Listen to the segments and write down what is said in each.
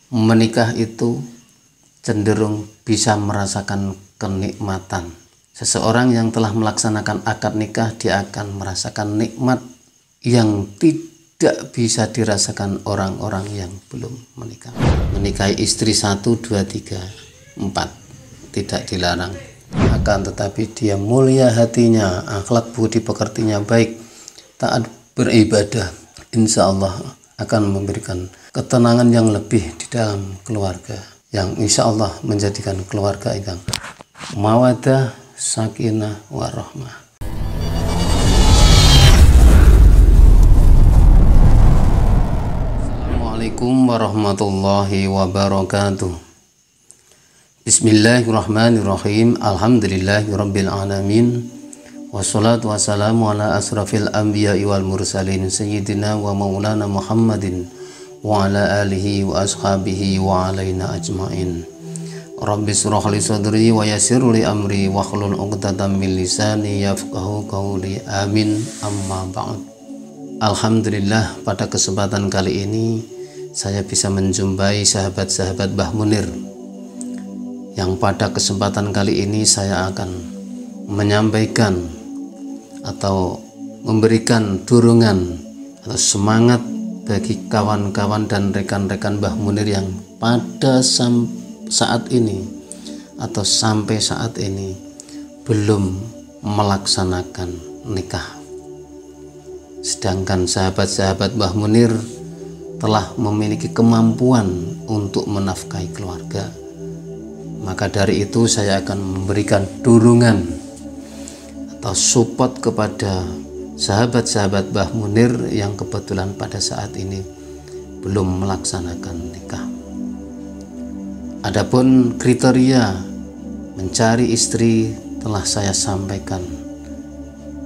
menikah itu cenderung bisa merasakan kenikmatan. Seseorang yang telah melaksanakan akad nikah, dia akan merasakan nikmat yang tidak bisa dirasakan orang-orang yang belum menikah. Menikahi istri 1, 2, 3, 4 tidak dilarang. Akan tetapi dia mulia hatinya, akhlak budi pekertinya baik, taat beribadah, insya Allah akan memberikan ketenangan yang lebih di dalam keluarga, yang insya Allah menjadikan keluarga yang mawaddah, sakinah, warahmah. Assalamualaikum warahmatullahi wabarakatuh. Bismillahirrahmanirrahim. Alhamdulillahirabbil alamin. Wassalatu wassalamu ala asrafil anbiya'i wal mursalin sayyidina wa maulana Muhammadin wa ala alihi wa ashabihi wa alaina ajmain. Rabbi shrah li sadri wa yassir li amri wa hlul 'uqdatam min lisani yafqahu qawli. Amin. Amma ba'd. Alhamdulillah, pada kesempatan kali ini saya bisa menjumpai sahabat-sahabat Mbah Munir, yang pada kesempatan kali ini saya akan menyampaikan atau memberikan dorongan atau semangat bagi kawan-kawan dan rekan-rekan Mbah Munir yang pada saat ini atau sampai saat ini belum melaksanakan nikah, sedangkan sahabat-sahabat Mbah Munir telah memiliki kemampuan untuk menafkahi keluarga. Maka dari itu saya akan memberikan dorongan atau support kepada sahabat-sahabat Mbah Munir yang kebetulan pada saat ini belum melaksanakan nikah. Adapun kriteria mencari istri telah saya sampaikan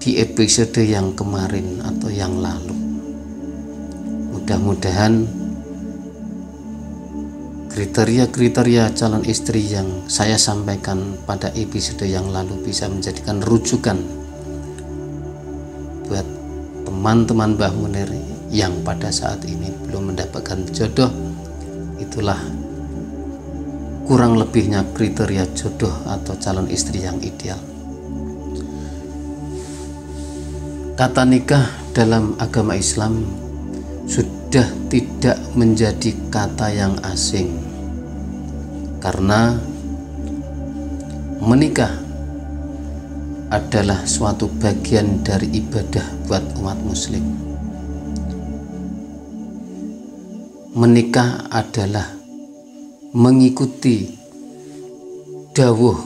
di episode yang kemarin atau yang lalu. Mudah-mudahan kriteria-kriteria calon istri yang saya sampaikan pada episode yang lalu bisa menjadikan rujukan buat teman-teman Mbah Munir yang pada saat ini belum mendapatkan jodoh. Itulah kurang lebihnya kriteria jodoh atau calon istri yang ideal. Kata nikah dalam agama Islam sudah tidak menjadi kata yang asing, karena menikah adalah suatu bagian dari ibadah buat umat muslim. Menikah adalah mengikuti dawuh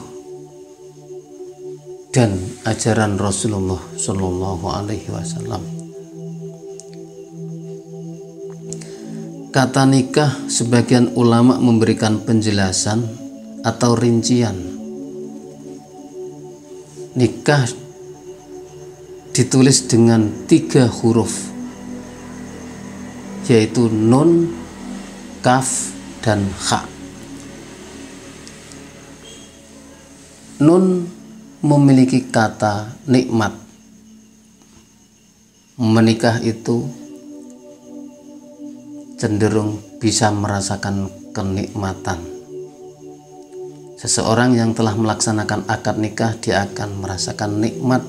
dan ajaran Rasulullah Shallallahu Alaihi Wasallam. Kata nikah, sebagian ulama memberikan penjelasan atau rincian. Nikah ditulis dengan 3 huruf, yaitu nun, kaf, dan kha. Nun memiliki kata nikmat. Menikah itu cenderung bisa merasakan kenikmatan. Seseorang yang telah melaksanakan akad nikah, dia akan merasakan nikmat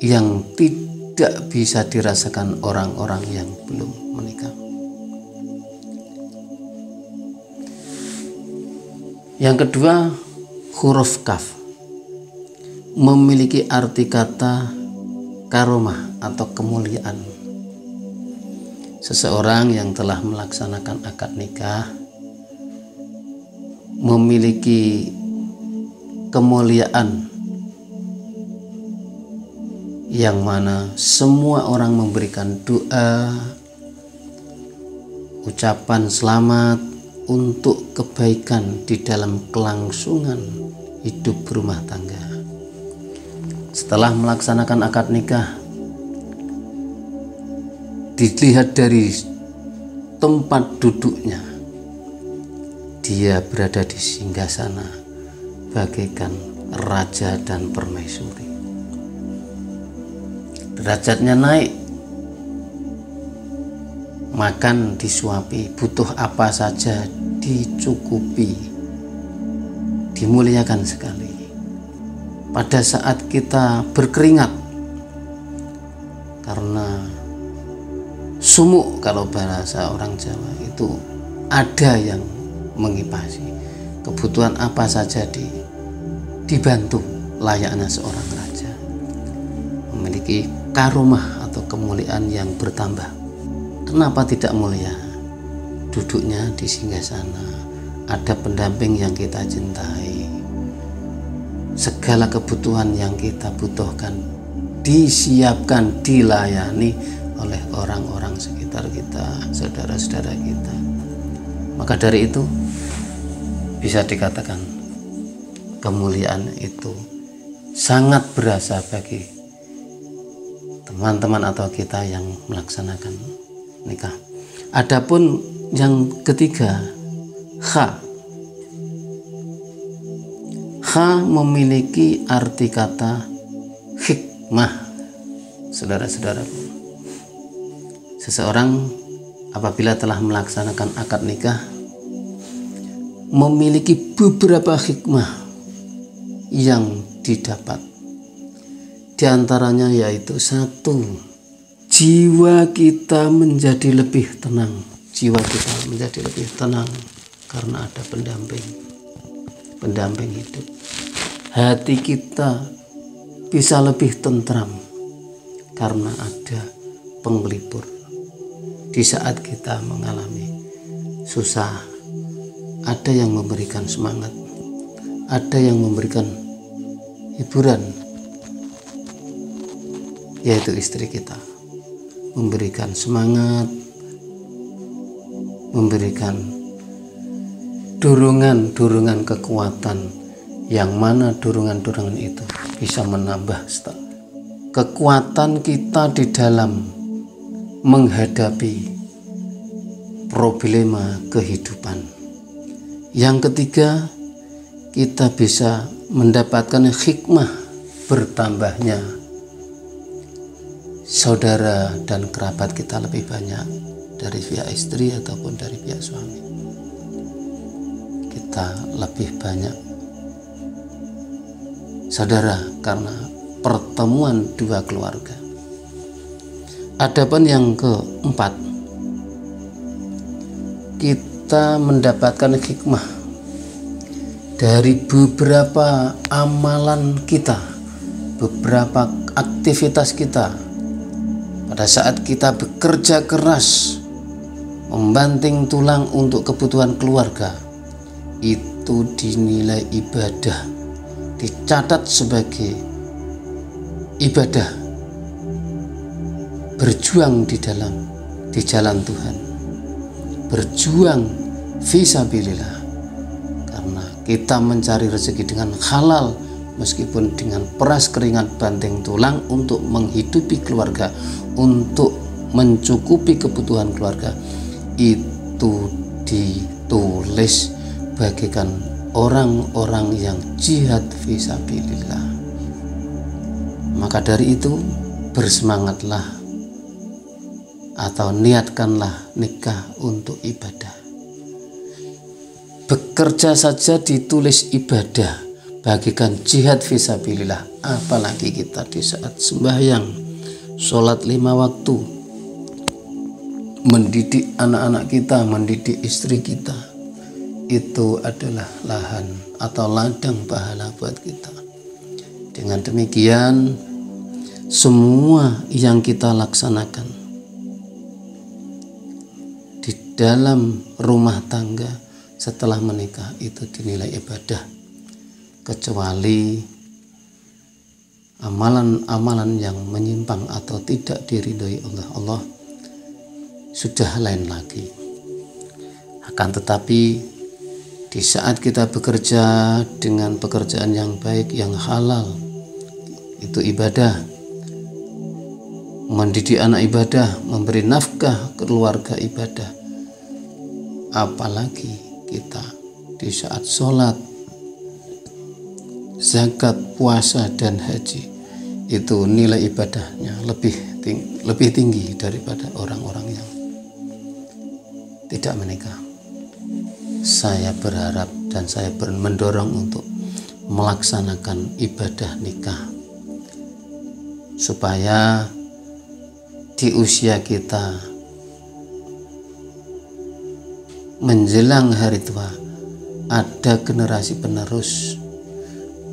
yang tidak bisa dirasakan orang-orang yang belum menikah. Yang kedua, huruf kaf memiliki arti kata karomah atau kemuliaan. Seseorang yang telah melaksanakan akad nikah memiliki kemuliaan yang mana semua orang memberikan doa, ucapan selamat untuk kebaikan di dalam kelangsungan hidup berumah tangga. Setelah melaksanakan akad nikah, dilihat dari tempat duduknya, dia berada di singgasana bagaikan raja dan permaisuri. Derajatnya naik, makan disuapi, butuh apa saja dicukupi, dimuliakan sekali. Pada saat kita berkeringat, karena sumuk kalau bahasa orang Jawa itu ada yang mengipasi, kebutuhan apa saja dibantu layaknya seorang raja, memiliki karomah atau kemuliaan yang bertambah. Kenapa tidak mulia? Duduknya di singgasana, ada pendamping yang kita cintai, segala kebutuhan yang kita butuhkan disiapkan, dilayani oleh orang-orang sekitar kita, saudara-saudara kita. Maka dari itu bisa dikatakan kemuliaan itu sangat berasa bagi teman-teman atau kita yang melaksanakan nikah. Adapun yang ketiga, kha memiliki arti kata hikmah. Saudara-saudaraku, seseorang apabila telah melaksanakan akad nikah memiliki beberapa hikmah yang didapat. Di antaranya yaitu satu, jiwa kita menjadi lebih tenang. Jiwa kita menjadi lebih tenang karena ada pendamping hidup. Hati kita bisa lebih tentram karena ada penglipur. Di saat kita mengalami susah, ada yang memberikan semangat, ada yang memberikan hiburan, yaitu istri kita, memberikan semangat, memberikan dorongan kekuatan, yang mana dorongan itu bisa menambah kekuatan kita di dalam menghadapi problema kehidupan. Yang ketiga, kita bisa mendapatkan hikmah bertambahnya saudara dan kerabat kita lebih banyak dari pihak istri ataupun dari pihak suami. Kita lebih banyak saudara karena pertemuan dua keluarga. Adapun yang keempat, kita mendapatkan hikmah dari beberapa amalan kita, beberapa aktivitas kita. Pada saat kita bekerja keras, membanting tulang untuk kebutuhan keluarga, itu dinilai ibadah, dicatat sebagai ibadah, berjuang di jalan Tuhan, berjuang fisabilillah, karena kita mencari rezeki dengan halal, meskipun dengan peras keringat banting tulang untuk menghidupi keluarga, untuk mencukupi kebutuhan keluarga, itu ditulis bagikan orang-orang yang jihad fisabilillah. Maka dari itu bersemangatlah atau niatkanlah nikah untuk ibadah. Bekerja saja ditulis ibadah, bagikan jihad fisabilillah, apalagi kita di saat sembahyang, sholat 5 waktu, mendidik anak-anak kita, mendidik istri kita, itu adalah lahan atau ladang pahala buat kita. Dengan demikian, semua yang kita laksanakan di dalam rumah tangga setelah menikah itu dinilai ibadah, kecuali amalan-amalan yang menyimpang atau tidak diridhoi oleh Allah sudah lain lagi. Akan tetapi di saat kita bekerja dengan pekerjaan yang baik, yang halal, itu ibadah. Mendidik anak ibadah, memberi nafkah keluarga ibadah. Apalagi kita di saat sholat, zakat, puasa, dan haji, itu nilai ibadahnya lebih tinggi daripada orang-orang yang tidak menikah. Saya berharap dan saya mendorong untuk melaksanakan ibadah nikah supaya di usia kita menjelang hari tua ada generasi penerus,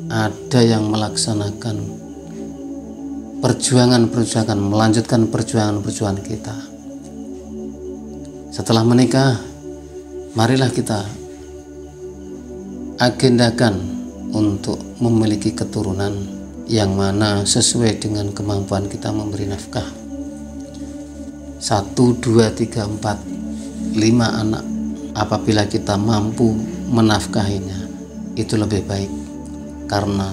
ada yang melaksanakan perjuangan-perjuangan, melanjutkan perjuangan-perjuangan kita. Setelah menikah, marilah kita agendakan untuk memiliki keturunan yang mana sesuai dengan kemampuan kita memberi nafkah. 1, 2, 3, 4, 5 anak. Apabila kita mampu menafkahinya, itu lebih baik, karena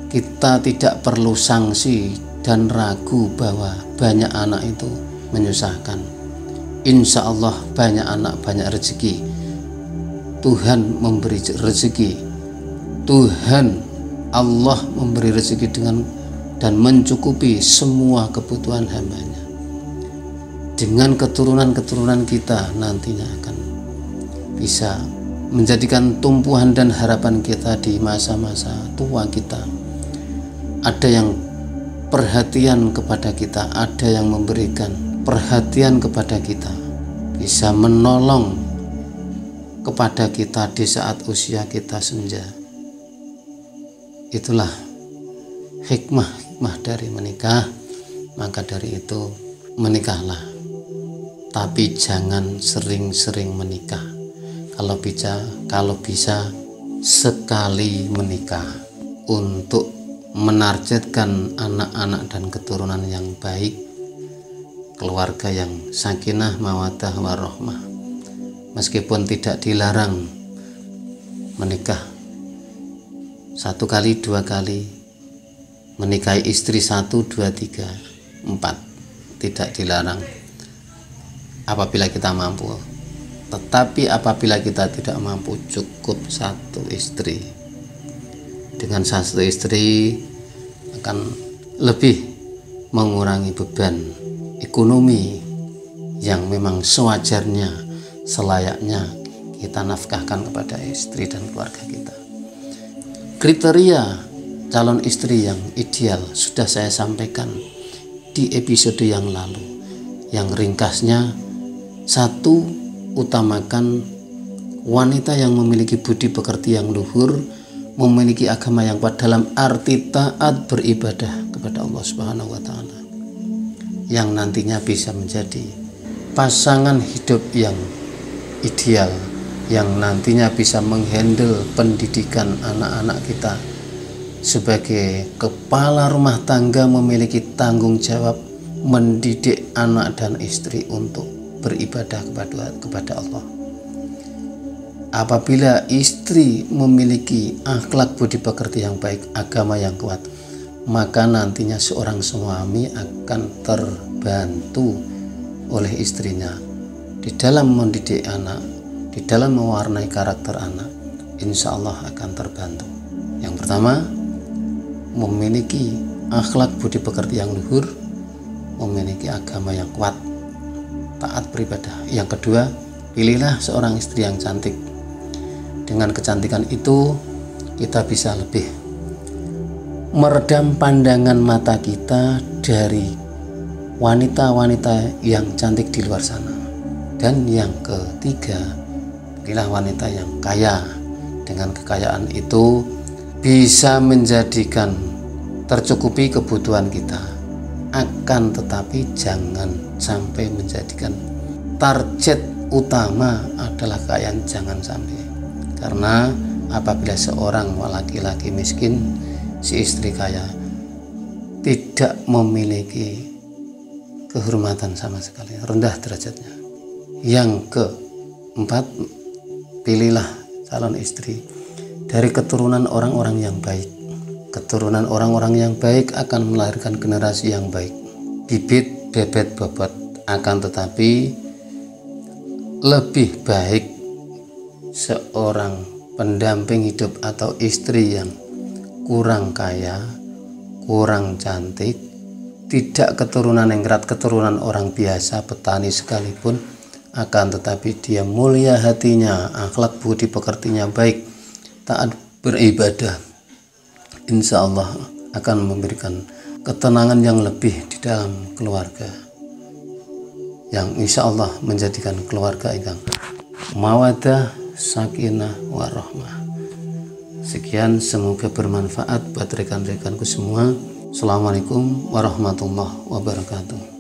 kita tidak perlu sanksi dan ragu bahwa banyak anak itu menyusahkan. Insya Allah banyak anak banyak rezeki. Tuhan memberi rezeki. Tuhan Allah memberi rezeki dengan dan mencukupi semua kebutuhan hambanya. Dengan keturunan-keturunan kita nantinya akan bisa menjadikan tumpuan dan harapan kita di masa-masa tua kita. Ada yang perhatian kepada kita, ada yang memberikan perhatian kepada kita, bisa menolong kepada kita di saat usia kita senja. Itulah hikmah dari menikah. Maka dari itu menikahlah, tapi jangan sering-sering menikah. Kalau bisa sekali menikah untuk menargetkan anak-anak dan keturunan yang baik, keluarga yang sakinah, mawaddah, warahmah. Meskipun tidak dilarang menikah 1 kali, 2 kali, menikahi istri 1, 2, 3, 4, tidak dilarang apabila kita mampu. Tetapi apabila kita tidak mampu, cukup 1 istri. Dengan 1 istri akan lebih mengurangi beban ekonomi yang memang sewajarnya, selayaknya kita nafkahkan kepada istri dan keluarga kita. Kriteria calon istri yang ideal sudah saya sampaikan di episode yang lalu. Yang ringkasnya, 1, utamakan wanita yang memiliki budi pekerti yang luhur, memiliki agama yang kuat dalam arti taat beribadah kepada Allah Subhanahu wa taala, yang nantinya bisa menjadi pasangan hidup yang ideal, yang nantinya bisa menghandle pendidikan anak-anak kita. Sebagai kepala rumah tangga memiliki tanggung jawab mendidik anak dan istri untuk beribadah kepada Allah. Apabila istri memiliki akhlak budi pekerti yang baik, agama yang kuat, maka nantinya seorang suami akan terbantu oleh istrinya di dalam mendidik anak, di dalam mewarnai karakter anak. Insya Allah akan terbantu. Yang pertama, memiliki akhlak budi pekerti yang luhur, memiliki agama yang kuat, taat beribadah. Yang kedua, pilihlah seorang istri yang cantik. Dengan kecantikan itu kita bisa lebih meredam pandangan mata kita dari wanita-wanita yang cantik di luar sana. Dan yang ketiga, pilihlah wanita yang kaya. Dengan kekayaan itu bisa menjadikan tercukupi kebutuhan kita. Akan tetapi jangan sampai menjadikan target utama adalah kekayaan, jangan sampai. Karena apabila seorang laki-laki miskin, si istri kaya, tidak memiliki kehormatan sama sekali, rendah derajatnya. Yang keempat, pilihlah calon istri dari keturunan orang-orang yang baik. Keturunan orang-orang yang baik akan melahirkan generasi yang baik. Bibit, bebet, bobot. Akan tetapi lebih baik seorang pendamping hidup atau istri yang kurang kaya, kurang cantik, tidak keturunan yang erat, keturunan orang biasa, petani sekalipun, akan tetapi dia mulia hatinya, akhlak budi pekertinya baik, taat beribadah, insya Allah akan memberikan ketenangan yang lebih di dalam keluarga, yang insya Allah menjadikan keluarga yang mawaddah, sakinah, warahmah. Sekian, semoga bermanfaat buat rekan-rekanku semua. Assalamualaikum warahmatullahi wabarakatuh.